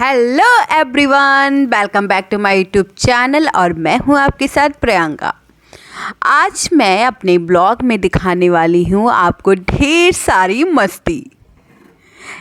Hello everyone, welcome back to my YouTube channel और मैं हूं आपके साथ प्रियंका। आज मैं अपने ब्लॉग में दिखाने वाली हूं आपको ढेर सारी मस्ती।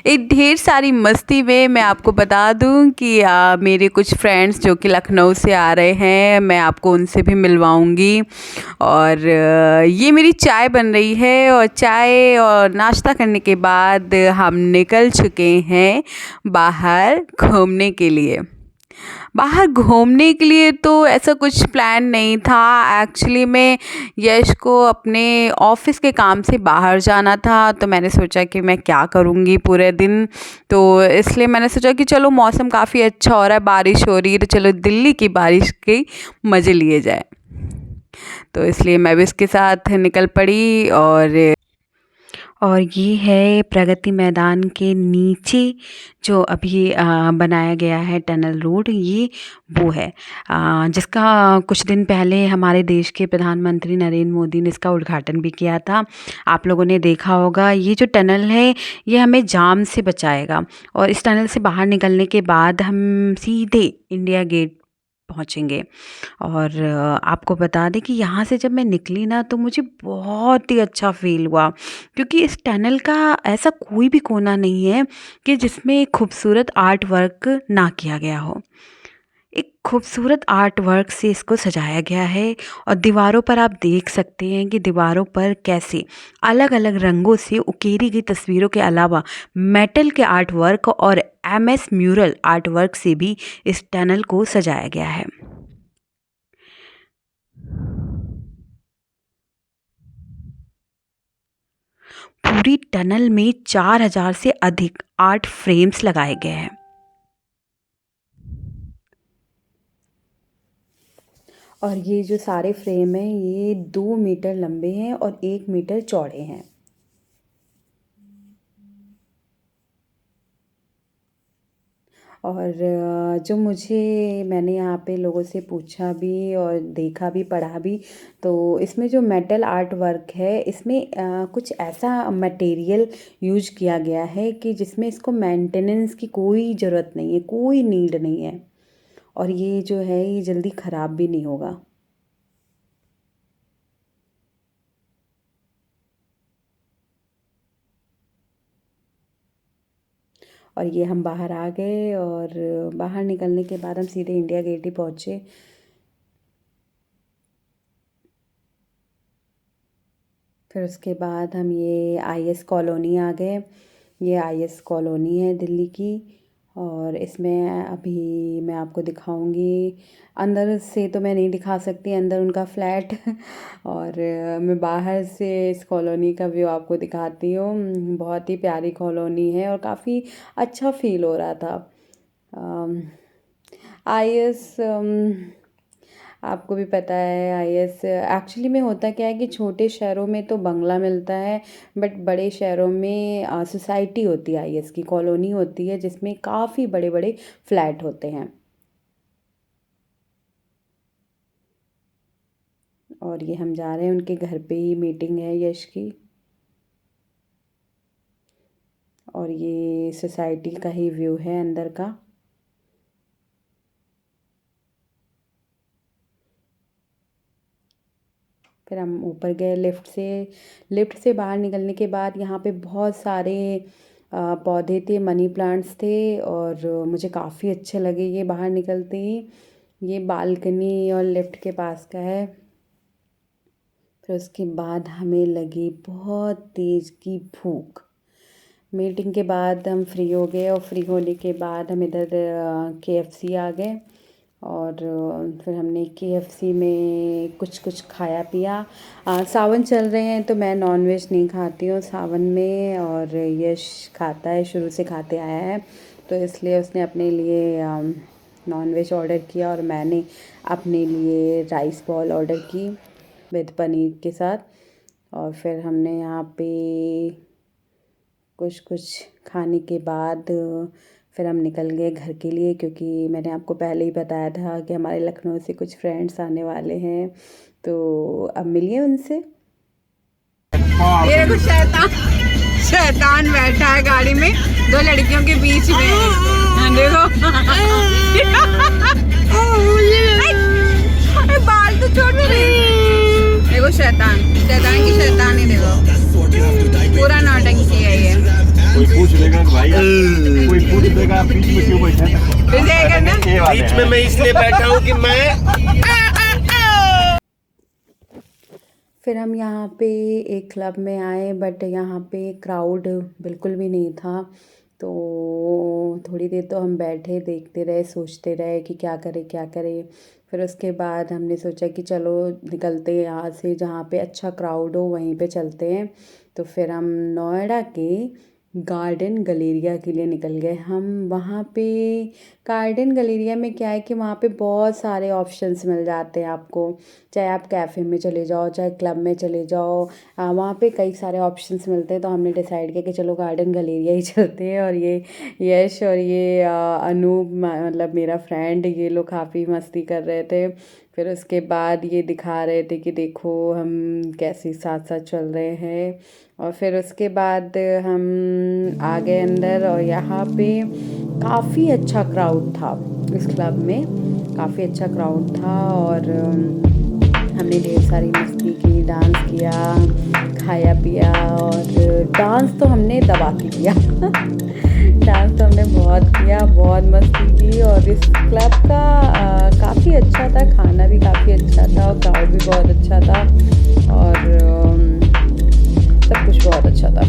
एक ढेर सारी मस्ती में मैं आपको बता दूं कि मेरे कुछ फ्रेंड्स जो कि लखनऊ से आ रहे हैं, मैं आपको उनसे भी मिलवाऊंगी। और ये मेरी चाय बन रही है और चाय और नाश्ता करने के बाद हम निकल चुके हैं बाहर घूमने के लिए। बाहर घूमने के लिए तो ऐसा कुछ प्लान नहीं था। एक्चुअली में यश को अपने ऑफिस के काम से बाहर जाना था, तो मैंने सोचा कि मैं क्या करूँगी पूरे दिन, तो इसलिए मैंने सोचा कि चलो मौसम काफ़ी अच्छा हो रहा है, बारिश हो रही है, तो चलो दिल्ली की बारिश के मज़े लिए जाए। तो इसलिए मैं भी इसके साथ निकल पड़ी। और ये है प्रगति मैदान के नीचे जो अभी बनाया गया है टनल रोड, ये वो है जिसका कुछ दिन पहले हमारे देश के प्रधानमंत्री नरेंद्र मोदी ने इसका उद्घाटन भी किया था। आप लोगों ने देखा होगा। ये जो टनल है ये हमें जाम से बचाएगा और इस टनल से बाहर निकलने के बाद हम सीधे इंडिया गेट पहुँचेंगे। और आपको बता दें कि यहाँ से जब मैं निकली ना, तो मुझे बहुत ही अच्छा फ़ील हुआ, क्योंकि इस टनल का ऐसा कोई भी कोना नहीं है कि जिसमें खूबसूरत आर्ट वर्क ना किया गया हो। एक खूबसूरत आर्ट वर्क से इसको सजाया गया है और दीवारों पर आप देख सकते हैं कि दीवारों पर कैसे अलग अलग रंगों से उकेरी गई तस्वीरों के अलावा मेटल के आर्ट वर्क और एमएस म्यूरल आर्ट वर्क से भी इस टनल को सजाया गया है। पूरी टनल में 4000 से अधिक आर्ट फ्रेम्स लगाए गए हैं। और ये जो सारे फ्रेम हैं ये 2 मीटर लंबे हैं और 1 मीटर चौड़े हैं। और जो मैंने यहाँ पे लोगों से पूछा भी और देखा भी, पढ़ा भी, तो इसमें जो मेटल आर्ट वर्क है इसमें कुछ ऐसा मटेरियल यूज किया गया है कि जिसमें इसको मेंटेनेंस की कोई ज़रूरत नहीं है, कोई नीड नहीं है। और ये जो है ये जल्दी ख़राब भी नहीं होगा। और ये हम बाहर आ गए और बाहर निकलने के बाद हम सीधे इंडिया गेट ही पहुँचे। फिर उसके बाद हम ये आईएस कॉलोनी आ गए। ये आईएस कॉलोनी है दिल्ली की और इसमें अभी मैं आपको दिखाऊंगी। अंदर से तो मैं नहीं दिखा सकती, अंदर उनका फ्लैट और मैं बाहर से इस कॉलोनी का व्यू आपको दिखाती हूँ। बहुत ही प्यारी कॉलोनी है और काफ़ी अच्छा फील हो रहा था। आईएस आपको भी पता है, आईएस एक्चुअली में होता क्या है कि छोटे शहरों में तो बंगला मिलता है, बट बड़े शहरों में सोसाइटी होती है, आईएस की कॉलोनी होती है जिसमें काफ़ी बड़े बड़े फ्लैट होते हैं। और ये हम जा रहे हैं उनके घर पे ही, मीटिंग है यश की। और ये सोसाइटी का ही व्यू है अंदर का। फिर हम ऊपर गए लिफ्ट से बाहर निकलने के बाद यहाँ पे बहुत सारे पौधे थे, मनी प्लांट्स थे और मुझे काफ़ी अच्छे लगे ये बाहर निकलते ही। ये बालकनी और लिफ्ट के पास का है। फिर उसके बाद हमें लगी बहुत तेज़ की भूख। मीटिंग के बाद हम फ्री हो गए और फ्री होने के बाद हम इधर केएफसी आ गए और फिर हमने केएफसी में कुछ खाया पिया। सावन चल रहे हैं तो मैं नॉनवेज नहीं खाती हूँ सावन में, और यश खाता है, शुरू से खाते आया है, तो इसलिए उसने अपने लिए नॉनवेज ऑर्डर किया और मैंने अपने लिए राइस बॉल ऑर्डर की विद पनीर के साथ। और फिर हमने यहाँ पे कुछ खाने के बाद फिर हम निकल गए घर के लिए, क्योंकि मैंने आपको पहले ही बताया था कि हमारे लखनऊ से कुछ फ्रेंड्स आने वाले हैं, तो अब मिलिए उनसे। ये देखो शैतान बैठा है गाड़ी में, 2 लड़कियों के बीच में। देखो बाल तो छोड़ मेरे। देखो शैतान की शैतानी देखो, पूरा नौटंकी है ये। कोई पूछ लेगा कि भाई कोई पूछ लेगा बीच में क्यों बैठा है? बीच में मैं इसलिए बैठा हूँ कि मैं फिर हम यहाँ पे एक क्लब में आए, बट यहाँ पे क्राउड बिल्कुल भी नहीं था। तो थोड़ी देर तो हम बैठे देखते रहे, सोचते रहे कि क्या करें। फिर उसके बाद हमने सोचा कि चलो निकलते हैं यहाँ से, जहाँ पे अच्छा क्राउड हो वहीं पे चलते हैं। तो फिर हम नोएडा के गार्डन गलेरिया के लिए निकल गए हम। वहाँ पे गार्डन गलेरिया में क्या है कि वहाँ पे बहुत सारे ऑप्शंस मिल जाते हैं आपको, चाहे आप कैफ़े में चले जाओ, चाहे क्लब में चले जाओ, वहाँ पे कई सारे ऑप्शंस मिलते हैं। तो हमने डिसाइड किया कि चलो गार्डन गलेरिया ही चलते हैं। और ये यश और ये अनूप, मतलब मेरा फ्रेंड, ये लोग काफ़ी मस्ती कर रहे थे। फिर उसके बाद ये दिखा रहे थे कि देखो हम कैसे साथ साथ चल रहे हैं। और फिर उसके बाद हम आ गए अंदर, और यहाँ पे काफ़ी अच्छा क्राउड था। इस क्लब में काफ़ी अच्छा क्राउड था, और हमने ढेर सारी मस्ती की, डांस किया, खाया पिया। और डांस तो हमने दबा के किया डांस तो हमने बहुत किया, बहुत मस्ती की। और इस क्लब का काफ़ी अच्छा था, खाना भी काफ़ी अच्छा था, और क्राउड भी बहुत अच्छा था, और सब कुछ बहुत अच्छा था।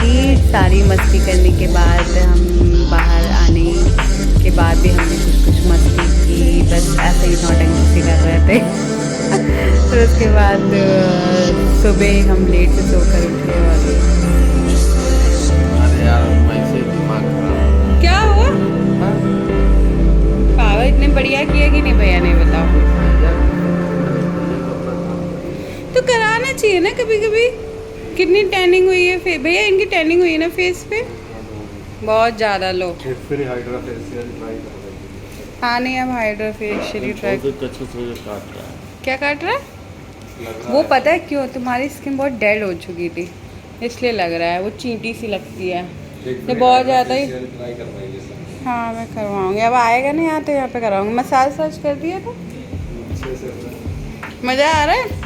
ढेर सारी मस्ती करने के बाद हम बाहर आने के बाद भी हमने कुछ मस्ती की, बस ऐसे ही नौटंकी से कर रहे थे। फिर उसके बाद सुबह हम लेट से सोकर उठे और क्या हुआ? पावर इतने बढ़िया किया कि नहीं भैया ने, बताओ। तो कराना चाहिए ना कभी कभी। कितनी टैनिंग हुई है फेस भैया, इनकी टैनिंग हुई है ना फेस पे बहुत ज़्यादा। लो हाँ नहीं, अब हाइड्रा फेशियल ही ट्राई। काट रहा है। क्या काट रहा है? वो पता है क्यों, तुम्हारी स्किन बहुत डेड हो चुकी थी इसलिए लग रहा है, वो चींटी सी लगती है ये बहुत ज़्यादा ही। हाँ मैं करवाऊँगी, अब आएगा ना यहाँ तो यहाँ पे करवाऊँगी। मसाज सर्च कर दिया तो मज़ा आ रहा है।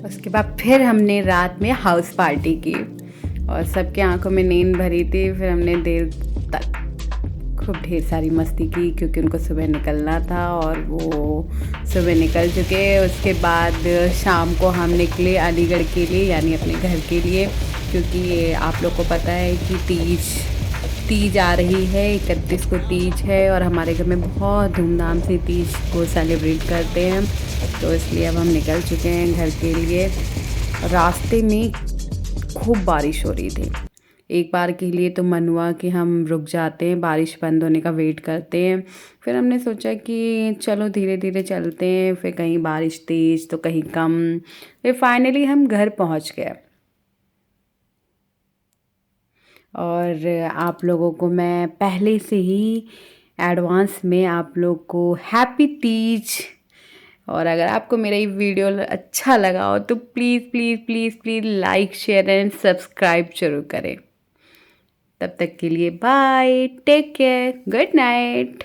उसके बाद फिर हमने रात में हाउस पार्टी की और सबके आंखों में नींद भरी थी। फिर हमने देर तक खूब ढेर सारी मस्ती की क्योंकि उनको सुबह निकलना था और वो सुबह निकल चुके। उसके बाद शाम को हम निकले अलीगढ़ के लिए, यानी अपने घर के लिए, क्योंकि आप लोग को पता है कि तीज आ रही है, 31 को तीज है और हमारे घर में बहुत धूमधाम से तीज को सेलिब्रेट करते हैं। तो इसलिए अब हम निकल चुके हैं घर के लिए। रास्ते में खूब बारिश हो रही थी। एक बार के लिए तो मन हुआ कि हम रुक जाते हैं, बारिश बंद होने का वेट करते हैं। फिर हमने सोचा कि चलो धीरे धीरे चलते हैं, फिर कहीं बारिश तेज़ तो कहीं कम। फिर फाइनली हम घर पहुंच गए। और आप लोगों को मैं पहले से ही एडवांस में आप लोग को हैप्पी तीज। और अगर आपको मेरा ये वीडियो अच्छा लगा हो तो please please please please like share and subscribe जरूर करें। तब तक के लिए bye, take care, good night.